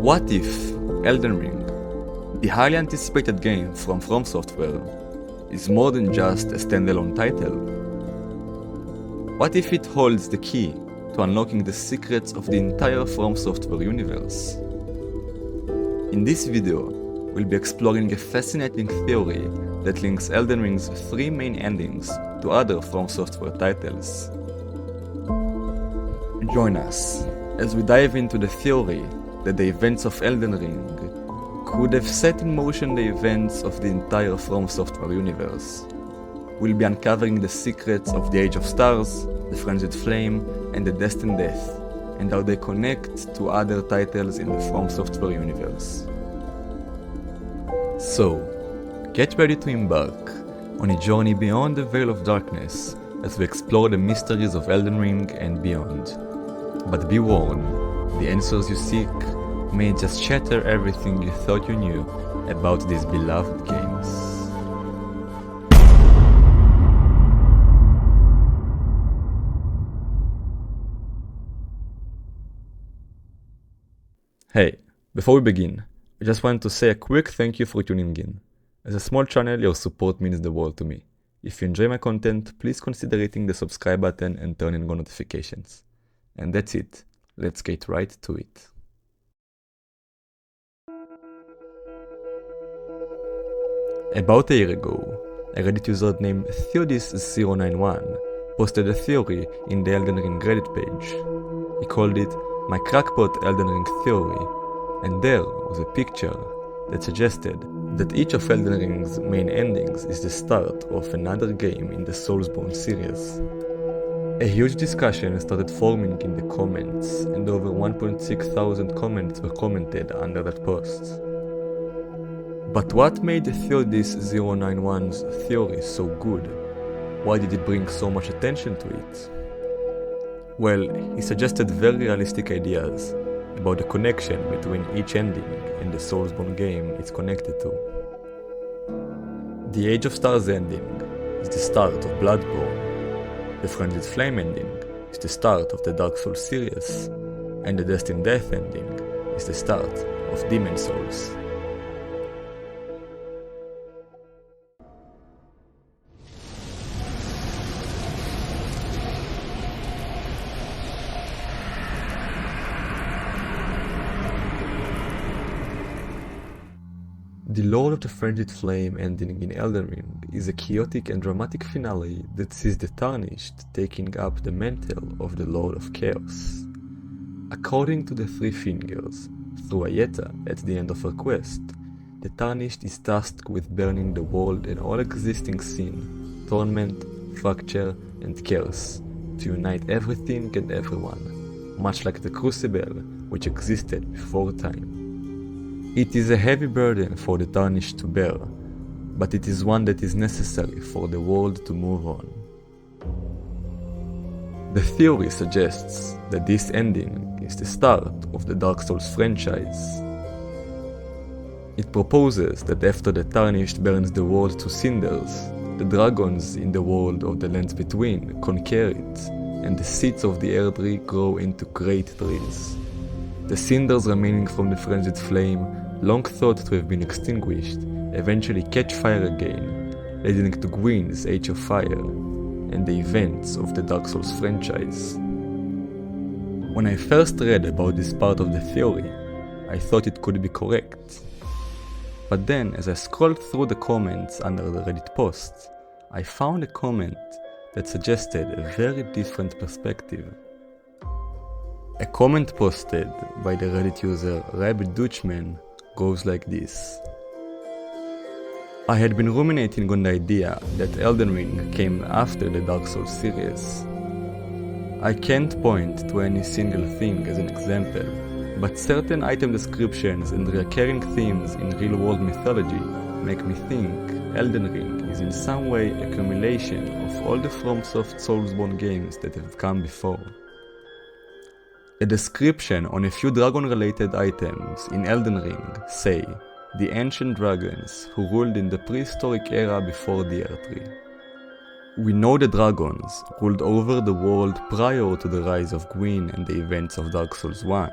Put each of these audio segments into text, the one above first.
What if Elden Ring, the highly anticipated game from Software, is more than just a standalone title? What if it holds the key to unlocking the secrets of the entire From Software universe? In this video, we'll be exploring a fascinating theory that links Elden Ring's three main endings to other From Software titles. Join us as we dive into the theory that the events of Elden Ring could have set in motion the events of the entire From Software universe. We'll be uncovering the secrets of the Age of Stars, the Frenzied Flame, and the Destined Death, and how they connect to other titles in the From Software universe. So, get ready to embark on a journey beyond the Veil of Darkness as we explore the mysteries of Elden Ring and beyond. But be warned, the answers you seek may just shatter everything you thought you knew about these beloved games. Hey, before we begin, I just want to say a quick thank you for tuning in. As a small channel, your support means the world to me. If you enjoy my content, please consider hitting the subscribe button and turning on notifications. And that's it. Let's get right to it. About a year ago, a Reddit user named Theodis091 posted a theory in the Elden Ring Reddit page. He called it "My Crackpot Elden Ring Theory," and there was a picture that suggested that each of Elden Ring's main endings is the start of another game in the Soulsborne series. A huge discussion started forming in the comments, and over 1.6 thousand comments were commented under that post. But what made Theodis091's theory so good? Why did it bring so much attention to it? Well, he suggested very realistic ideas about the connection between each ending and the Soulsborne game it's connected to. The Age of Stars ending is the start of Bloodborne. The Frenzied Flame ending is the start of the Dark Souls series, and the Destined Death ending is the start of Demon Souls. The Lord of the Frenzied Flame ending in Elden Ring is a chaotic and dramatic finale that sees the Tarnished taking up the mantle of the Lord of Chaos. According to the Three Fingers, through Ayeta at the end of her quest, the Tarnished is tasked with burning the world and all existing sin, torment, fracture, and chaos to unite everything and everyone, much like the Crucible which existed before time. It is a heavy burden for the Tarnished to bear, but it is one that is necessary for the world to move on. The theory suggests that this ending is the start of the Dark Souls franchise. It proposes that after the Tarnished burns the world to cinders, the dragons in the world of the lands between conquer it, and the seeds of the Erdtree grow into great trees. The cinders remaining from the Frenzied Flame, long thought to have been extinguished, eventually catch fire again, leading to Gwyn's Age of Fire, and the events of the Dark Souls franchise. When I first read about this part of the theory, I thought it could be correct. But then, as I scrolled through the comments under the Reddit posts, I found a comment that suggested a very different perspective. A comment posted by the Reddit user Rabbit Dutchman goes like this. I had been ruminating on the idea that Elden Ring came after the Dark Souls series. I can't point to any single thing as an example, but certain item descriptions and recurring themes in real-world mythology make me think Elden Ring is in some way a accumulation of all the FromSoft Soulsborne games that have come before. A description on a few dragon-related items in Elden Ring say, the ancient dragons who ruled in the prehistoric era before the Erdtree. We know the dragons ruled over the world prior to the rise of Gwyn and the events of Dark Souls 1,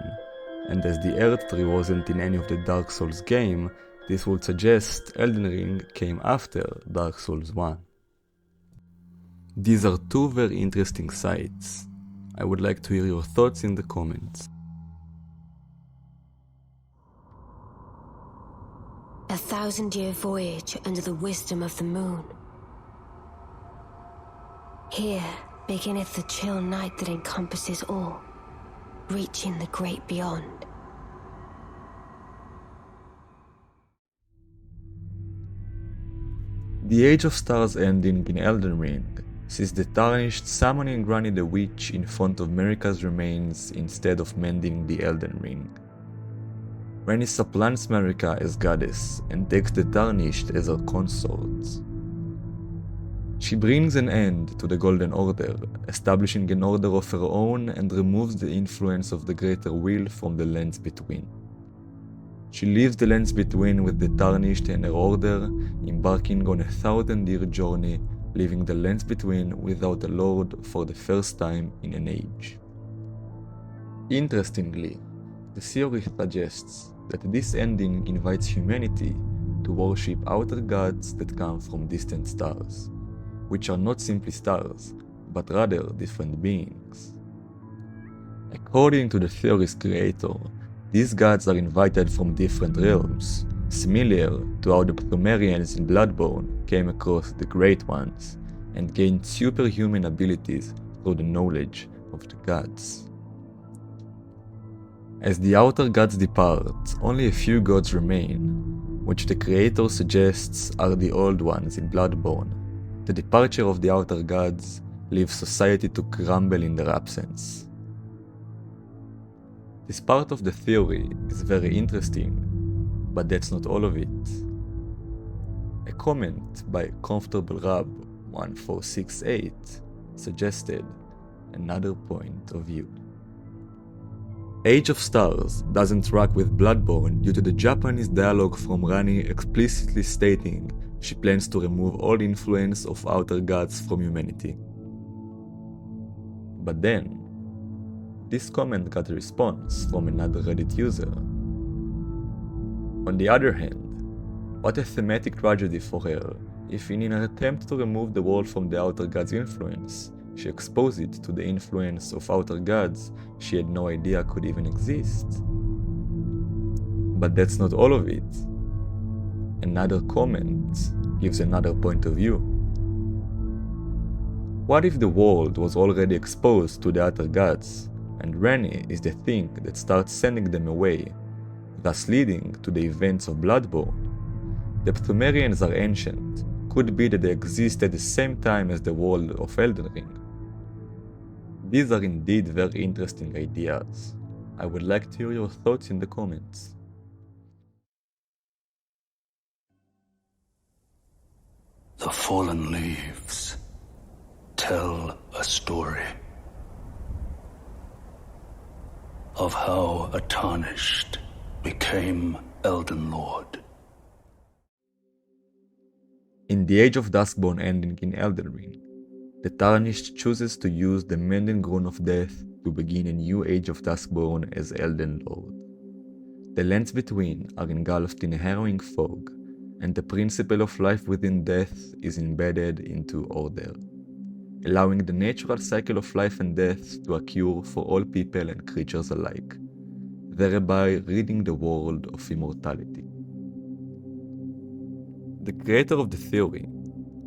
and as the Earth Tree wasn't in any of the Dark Souls game, this would suggest Elden Ring came after Dark Souls 1. These are two very interesting sites. I would like to hear your thoughts in the comments. A 1,000-year voyage under the wisdom of the moon. Here beginneth the chill night that encompasses all, reaching the great beyond. The Age of Stars ending in Elden Ring sees the Tarnished summoning Ranni the Witch in front of Marika's remains instead of mending the Elden Ring. Ranni supplants Marika as goddess and takes the Tarnished as her consort. She brings an end to the Golden Order, establishing an order of her own and removes the influence of the Greater Will from the Lands Between. She leaves the Lands Between with the Tarnished and her order, embarking on a 1,000-year journey, leaving the Lands Between without a lord for the first time in an age. Interestingly, the theory suggests that this ending invites humanity to worship outer gods that come from distant stars, which are not simply stars, but rather different beings. According to the theory's creator, these gods are invited from different realms, similar to how the Pthumerians in Bloodborne came across the Great Ones and gained superhuman abilities through the knowledge of the gods. As the outer gods depart, only a few gods remain, which the creator suggests are the old ones in Bloodborne. The departure of the outer gods leaves society to crumble in their absence. This part of the theory is very interesting, but that's not all of it. A comment by Comfortable Rab 1468 suggested another point of view. Age of Stars doesn't track with Bloodborne due to the Japanese dialogue from Ranni explicitly stating she plans to remove all influence of outer gods from humanity. But then, this comment got a response from another Reddit user. On the other hand, what a thematic tragedy for her if in an attempt to remove the world from the outer gods' influence, she exposed it to the influence of outer gods she had no idea could even exist. But that's not all of it. Another comment gives another point of view. What if the world was already exposed to the outer gods, and Ranni is the thing that starts sending them away, thus leading to the events of Bloodborne? The Pthumerians are ancient. Could be that they exist at the same time as the world of Elden Ring. These are indeed very interesting ideas. I would like to hear your thoughts in the comments. The fallen leaves tell a story of how a Tarnished became Elden Lord. In the Age of Duskborn ending in Elden Ring, the Tarnished chooses to use the Menden Rune of Death to begin a new Age of Duskborn as Elden Lord. The Lands Between are engulfed in a harrowing fog, and the principle of life within death is embedded into order, allowing the natural cycle of life and death to occur for all people and creatures alike, thereby ridding the world of immortality. The creator of the theory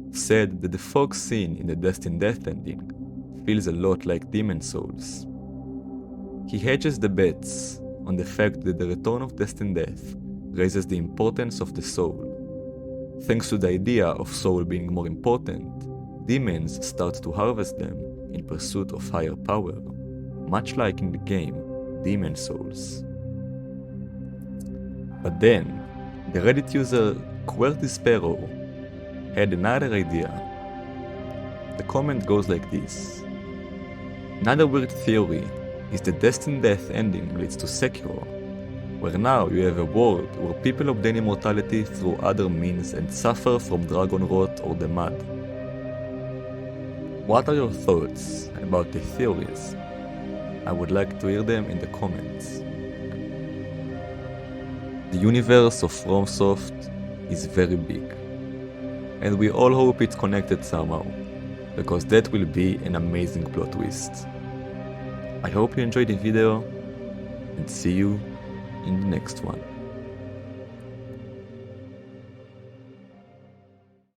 said that the fog seen in the Destined Death ending feels a lot like Demon Souls. He hedges the bets on the fact that the return of Destined Death raises the importance of the soul. Thanks to the idea of soul being more important, demons start to harvest them in pursuit of higher power, much like in the game Demon Souls. But then, the Reddit user QWERTY Sparrow had another idea. The comment goes like this. Another weird theory is the Destined Death ending leads to Sekiro, where now you have a world where people obtain immortality through other means and suffer from dragon rot or the mud. What are your thoughts about the theories? I would like to hear them in the comments. The universe of FromSoft is very big, and we all hope it's connected somehow, because that will be an amazing plot twist. I hope you enjoyed the video, and see you in the next one.